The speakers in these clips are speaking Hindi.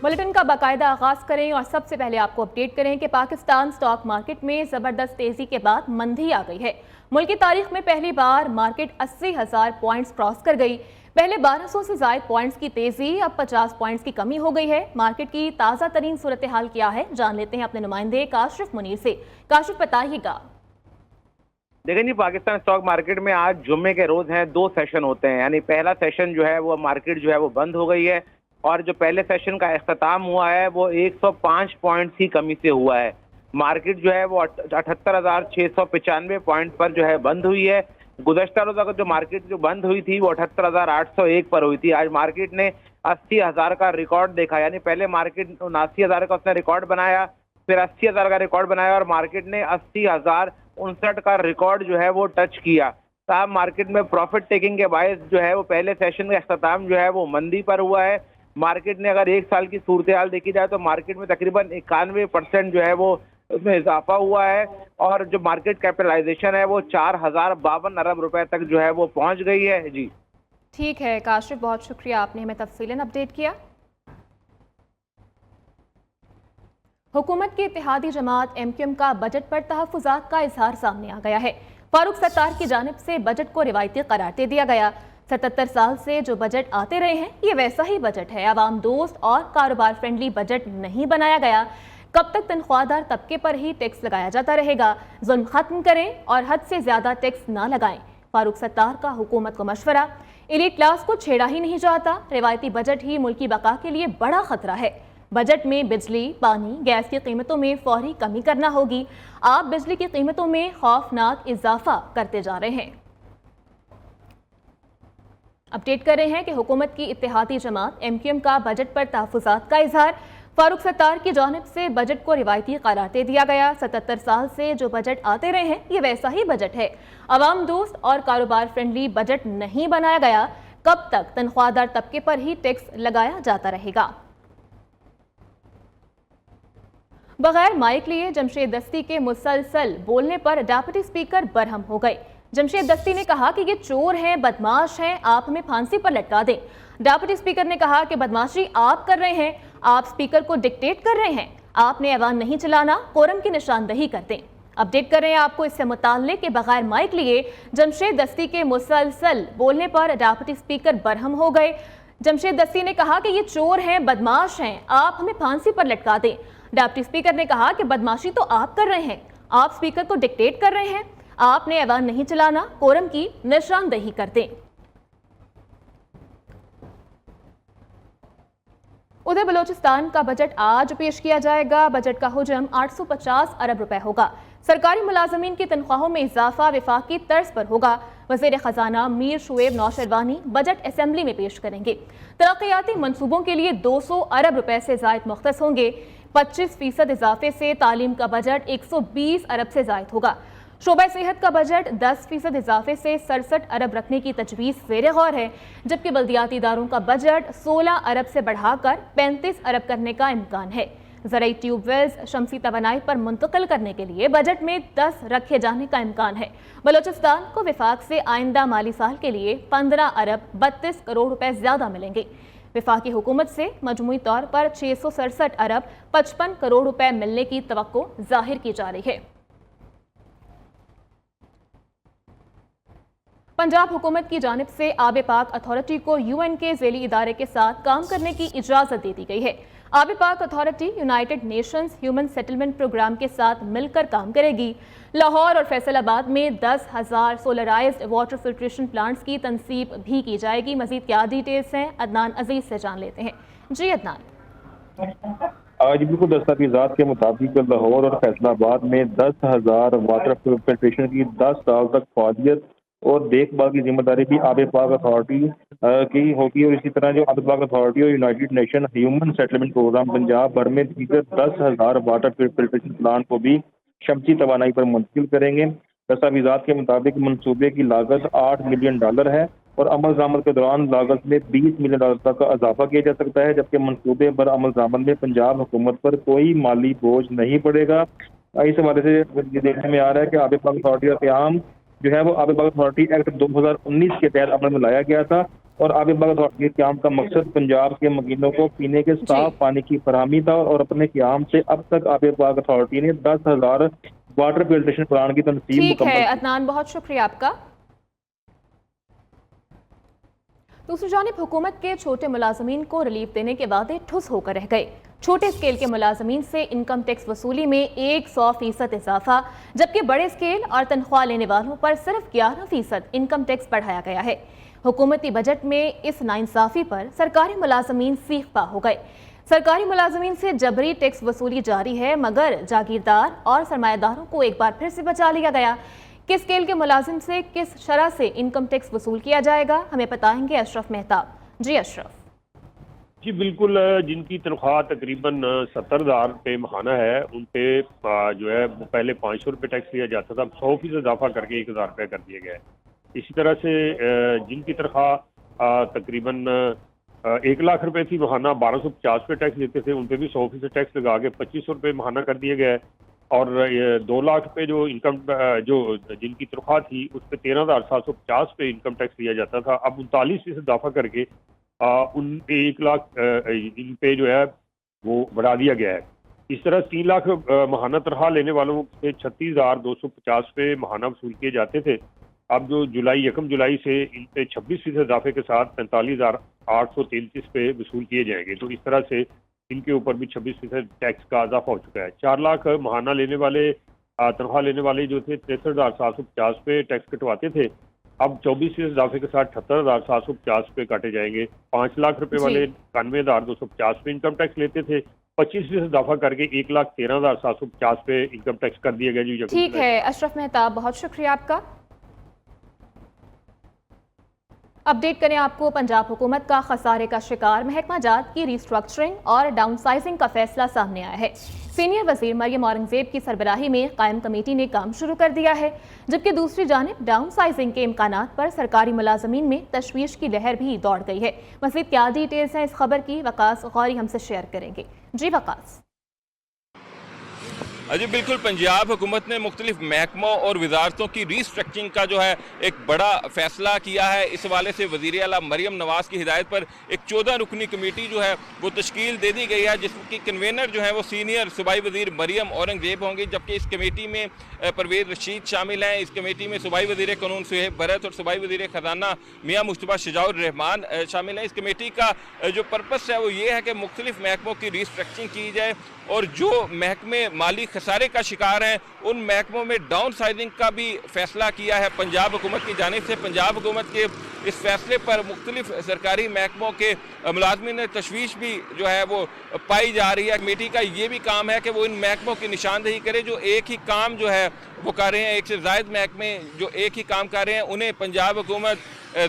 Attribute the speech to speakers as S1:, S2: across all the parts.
S1: बुलेटिन का बाकायदा आगाज करें और सबसे पहले आपको अपडेट करें कि पाकिस्तान स्टॉक मार्केट में जबरदस्त तेजी के बाद मंदी आ गई है। मुल्क की तारीख में पहली बार मार्केट 80,000 पॉइंट्स क्रॉस कर गई। पहले 1200 से ज्यादा पॉइंट्स की तेजी, अब 50 पॉइंट्स की कमी हो गई है। मार्केट की ताजा तरीन सूरत हाल क्या है, जान लेते हैं अपने नुमाइंदे काशिफ मुनीर से। काशिफ, बताइएगा।
S2: देखें जी, पाकिस्तान स्टॉक मार्केट में आज जुम्मे के रोज हैं, 2 सेशन होते हैं। यानी पहला सेशन जो है वो मार्केट जो है वो बंद हो गई है और जो पहले सेशन का इख्तिताम हुआ है वो 105 पॉइंट्स की कमी से हुआ है। मार्केट जो है वो 78,695 पॉइंट पर जो है बंद हुई है। गुज़श्ता रोज अगर जो मार्केट जो बंद हुई थी वो 78,801 पर हुई थी। आज मार्केट ने 80,000 का रिकॉर्ड देखा। यानी पहले मार्केट 79,000 का उसने रिकॉर्ड बनाया, फिर 80,000 का रिकॉर्ड बनाया और मार्केट ने 80,059 का रिकॉर्ड जो है वो टच किया। साहब, मार्केट में प्रॉफिट टेकिंग के बायस जो है वो पहले सेशन का अख्ताम जो है वो मंदी पर हुआ है। मार्केट ने अगर एक साल की सूरत हाल देखी जाए तो मार्केट में तकरीबन 91% जो है वो उसमें इजाफा हुआ है और जो मार्केट कैपिटलाइजेशन है वो 4,052 अरब रुपए तक जो है वो पहुंच गई है। जी
S1: ठीक है काशिफ, बहुत शुक्रिया, आपने हमें तफसीलन अपडेट किया। हुकूमत की इत्तेहादी जमात MQM का बजट पर तहफ़्फ़ुज़ात का इजहार सामने आ गया है। फारूक सत्तार की जानिब से बजट को रिवायती करार दे दिया गया। 77 साल से जो बजट आते रहे हैं ये वैसा ही बजट है। आवाम दोस्त और कारोबार फ्रेंडली बजट नहीं बनाया गया। कब तक तनख्वाहदार तबके पर ही टैक्स लगाया जाता रहेगा। जुल्म खत्म करें और हद से ज्यादा टैक्स ना लगाएं। फारूक सत्तार का हुकूमत को मशवरा। एलीट क्लास को छेड़ा ही नहीं जाता। रिवायती बजट ही मुल्क की बका के लिए बड़ा खतरा है। बजट में बिजली, पानी, गैस की कीमतों में फौरी कमी करना होगी। आप बिजली की कीमतों में खौफनाक इजाफा करते जा रहे हैं। अपडेट कर रहे हैं कि हुकूमत की इत्तेहादी जमात MQM का बजट पर तहफ़्फ़ुज़ात का इजहार। फारूक सत्तार की जानिब से बजट को रिवायती करार दे दिया गया। 77 साल से जो बजट आते रहे हैं ये वैसा ही बजट है। आवाम दोस्त और कारोबार फ्रेंडली बजट नहीं बनाया गया। कब तक तनख्वाहदार तबके पर ही टैक्स लगाया जाता रहेगा। बगैर माइक लिए जमशेद दस्ती के मुसलसल बोलने पर डिप्टी स्पीकर बरहम हो गए। जमशेद दस्ती ने कहा कि ये चोर हैं, बदमाश हैं, आप हमें फांसी पर लटका दें। डिप्टी स्पीकर ने कहा कि बदमाशी आप कर रहे हैं, आप स्पीकर को डिक्टेट कर रहे हैं, आपने ऐवान नहीं चलाना, कोरम की निशानदही कर दें। अपडेट कर रहे हैं आपको इससे मुताल्लिक कि बगैर माइक लिए जमशेद दस्ती के मुसलसल बोलने पर डिप्टी स्पीकर बरहम हो गए। जमशेद दस्ती ने कहा कि ये चोर हैं, बदमाश हैं, आप हमें फांसी पर लटका दें। डिप्टी स्पीकर ने कहा कि बदमाशी तो आप कर रहे हैं, आप स्पीकर को डिक्टेट कर रहे हैं, आपने ऐवान नहीं चलाना, कोरम की निशानदही कर दें। उधर बलोचिस्तान का बजट आज पेश किया जाएगा। बजट का हुजम 850 अरब रुपए होगा। सरकारी मुलाजमीन की तनख्वाहों में इजाफा वफाकी तर्ज पर होगा। वज़ीर खजाना मीर शुएब नौशरवानी बजट असेंबली में पेश करेंगे। तरक्याती मनसूबों के लिए 200 अरब रुपए से जायद मुख्तस होंगे। 25% इजाफे से तालीम का बजट 120 अरब से जायद होगा। शोबा सेहत का बजट 10% इजाफे से 67 अरब रखने की तजवीज़ ज़ेर गौर है, जबकि बल्दियाती इदारों का बजट 16 अरब से बढ़ाकर 35 अरब करने का इम्कान है। ज़राई ट्यूबवेल्स शमसी तवानाई पर मुंतकिल करने के लिए बजट में 10 रखे जाने का इम्कान है। बलोचिस्तान को विफाक से आइंदा माली साल के लिए 15 अरब 32 करोड़ रुपए ज़्यादा मिलेंगे। विफाकी हुकूमत से मजमूई तौर पर 667 अरब 55 करोड़ रुपए मिलने की तवक्को जाहिर की जा रही है। पंजाब हुकूमत की जानिब से आब पाक अथॉरिटी को UN के ज़ेली इदारे के साथ काम करने की इजाज़त दे दी गई है। Aab Pak authority United Nations human settlement programme के साथ मिलकर काम करेगी। लाहौर और फैसलाबाद में 10,000 सोलराइज्ड वाटर फिल्ट्रेशन प्लांट्स की तनसीब भी की जाएगी। मजीद क्या डिटेल्स हैं, अदनान अजीज से जान लेते हैं। जी अदनान।
S3: आज बिल्कुल दस्तावेजात के मुताबिक लाहौर और फैसलाबाद में 10,000 वाटर फिल्ट्रेशन की 10 साल तक फौजियत और देखभाल की जिम्मेदारी भी आब पाक अथॉरिटी की होगी। और इसी तरह जो आब पाक अथॉरिटी और United Nation human settlement programme Punjab भर में दीगर 10,000 वाटर फिल्ट्रेशन प्लांट को भी शमसी तवानाई पर मुंतकिल करेंगे। दस्तावेजात के मुताबिक मनसूबे की लागत $8 मिलियन है और अमल दरामद के दौरान लागत में $20 मिलियन तक का इजाफा किया जा सकता है, जबकि मनसूबे पर अमल दरामद में पंजाब हुकूमत पर कोई माली बोझ नहीं पड़ेगा। इस हवाले से देखने में आ रहा है कि आब पाक अथॉरिटी का क़याम जो है वो आब पाक अथॉरिटी एक्ट 2019 के तहत अमल में लाया गया था और आबी पाक अथॉरिटी के क़याम का मकसद पंजाब के मकीनों को पीने के साफ पानी की फराहमी था और अपने क़याम से अब तक आबी पाक अथॉरिटी ने 10,000 वाटर फिल्ट्रेशन प्लांट की तनसीब
S1: ठीक
S3: मुकम्मल
S1: है
S3: की।
S1: अदनान, बहुत शुक्रिया आपका। दूसरी जानिब हुकूमत के छोटे मुलाजमीन को रिलीफ देने के वादे ठुस होकर रह गए। छोटे स्केल के मुलाजमीन से इनकम टैक्स वसूली में 100% इजाफा, जबकि बड़े स्केल और तनख्वाह लेने वालों पर सिर्फ 11% इनकम टैक्स बढ़ाया गया है। हुकूमती बजट में इस नाइंसाफी पर सरकारी मुलाजमीन सीख पा हो गए। सरकारी मुलाजमीन से जबरी टैक्स वसूली जारी है, मगर जागीरदार और सरमायादारों को एक बार फिर से बचा लिया गया। किस स्केल के मुलाजिम से किस शरह से इनकम टैक्स वसूल किया जाएगा, हमें बताएंगे अशरफ मेहताब। जी अशरफ।
S4: जी बिल्कुल, जिनकी तनख्वाह तकरीबन 70,000 रुपये महाना है उन पे जो है वो पहले 500 रुपये टैक्स लिया जाता था, 100% इजाफा करके 1,000 रुपये कर दिया गया है। इसी तरह से जिनकी तनख्वाह तकरीबन 1 लाख रुपए थी महाना, 1250 रुपये टैक्स लेते थे, उन पे भी 100% टैक्स लगा के 2500 रुपये महाना कर दिया गया है। और 2 लाख रुपये जो इनकम जो जिनकी तनख्वाह थी उस पर 13,750 पे इनकम टैक्स लिया जाता था, अब 39% इजाफा करके उन 1 लाख इन पे जो है वो बढ़ा दिया गया है। इस तरह 3 लाख महाना तनख्वाह लेने वालों से 36,250 पे महाना वसूल किए जाते थे, अब जो 1 जुलाई से इन पे 26% इजाफे के साथ 45,833 पे वसूल किए जाएंगे। तो इस तरह से इनके ऊपर भी 26% टैक्स का इजाफा हो चुका है। 4 लाख महाना लेने वाले तनख्वाह लेने वाले जो थे 63,750 पे टैक्स कटवाते थे, अब 24% इजाफे के साथ 78,750 पे काटे जाएंगे। 5 लाख रुपए वाले 91,250 पे इनकम टैक्स लेते थे, 25% इजाफा करके 1,13,750 पे इनकम टैक्स कर दिया गया। जी
S1: ठीक है अशरफ मेहताब, बहुत शुक्रिया आपका। अपडेट करें आपको, पंजाब हुकूमत का खसारे का शिकार महकमा जात की रिस्ट्रक्चरिंग और डाउनसाइजिंग का फैसला सामने आया है। सीनियर वजीर मरियम औरंगजेब की सरबराही में कायम कमेटी ने काम शुरू कर दिया है, जबकि दूसरी जानिब डाउनसाइजिंग के इम्कानात पर सरकारी मुलाजमीन में तशवीश की लहर भी दौड़ गई है। मज़ीद क्या डिटेल्स हैं इस खबर की, वकास गौरी हमसे शेयर करेंगे। जी वकास।
S5: जी बिल्कुल, पंजाब हुकूमत ने मुख्तलिफ महकमों और वजारतों की रीस्ट्रक्चरिंग का जो है एक बड़ा फैसला किया है। इस हवाले से वज़ीर आला मरियम नवाज़ की हिदायत पर एक 14 रुकनी कमेटी जो है वो तश्कील दे दी गई है, जिसकी कन्वेनर जो है वो सीनियर सूबाई वज़ीर मरियम औरंगजेब होंगी, जबकि इस कमेटी में परवेज़ रशीद शामिल हैं। इस कमेटी में सूबाई वज़ीर कानून सुहेब भरत और सूबाई वज़ीर ख़जाना मियाँ मुस्तफ़ा शजाउर रहमान शामिल हैं। इस कमेटी का जो पर्पस है वो ये है कि मुख्तलिफ महकमों की रीस्ट्रक्चरिंग की जाए और जो महकमे माली खसारे का शिकार हैं उन महकमों में डाउन साइजिंग का भी फैसला किया है पंजाब हुकूमत की जानिब से। पंजाब हुकूमत के इस फैसले पर मुख्तलिफ सरकारी महकमों के मुलाजमीन ने तशवीश भी जो है वो पाई जा रही है। कमेटी का ये भी काम है कि वो इन महकमों की निशानदेही करे जो एक ही काम जो है वो कर रहे हैं, एक से ज़ायद महकमे जो एक ही काम कर रहे हैं उन्हें पंजाब हुकूमत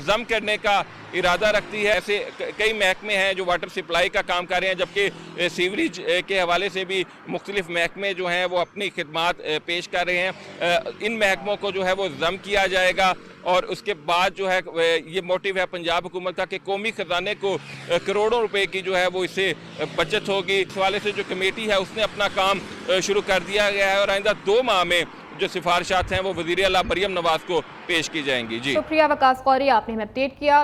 S5: जम करने का इरादा रखती है। ऐसे कई महकमे हैं जो वाटर सप्लाई का काम कर रहे हैं, जबकि सीवरेज के हवाले से भी मुख्तलिफ महकमे जो हैं वो अपनी खिदमात पेश कर रहे हैं। इन महकमों को जो है वो जम किया जाएगा और उसके बाद जो है ये मोटिव है पंजाब हुकूमत का कि कौमी ख़जाने को करोड़ों रुपए की जो है वो इससे बचत होगी। इस हवाले से जो कमेटी है उसने अपना काम शुरू कर दिया गया है और आइंदा 2 माह में जो सिफारिशात हैं वो वज़ीर आला मरियम नवाज़ को पेश की जाएंगी। जी
S1: शुक्रिया वकास गौरी, आपने हमें अपडेट किया।